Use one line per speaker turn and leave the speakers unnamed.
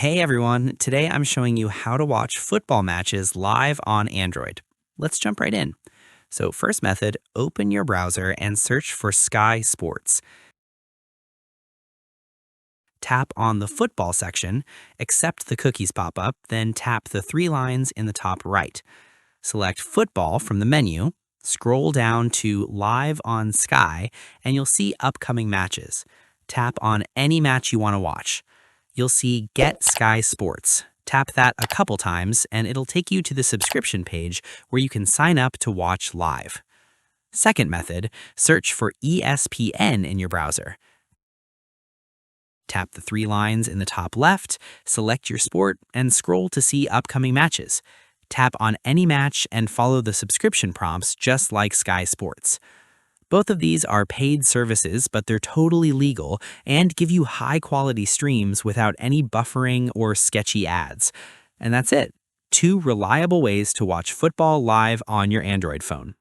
Hey everyone, today I'm showing you how to watch football matches live on Android. Let's jump right in. So, first method, open your browser and search for Sky Sports. Tap on the football section, accept the cookies pop up, then tap the three lines in the top right. Select football from the menu, scroll down to Live on Sky, and you'll see upcoming matches. Tap on any match you want to watch. You'll see Get Sky Sports. Tap that a couple times, and it'll take you to the subscription page where you can sign up to watch live. Second method, search for ESPN in your browser. Tap the three lines in the top left, select your sport, and scroll to see upcoming matches. Tap on any match and follow the subscription prompts just like Sky Sports. Both of these are paid services, but they're totally legal and give you high-quality streams without any buffering or sketchy ads. And that's it. Two reliable ways to watch football live on your Android phone.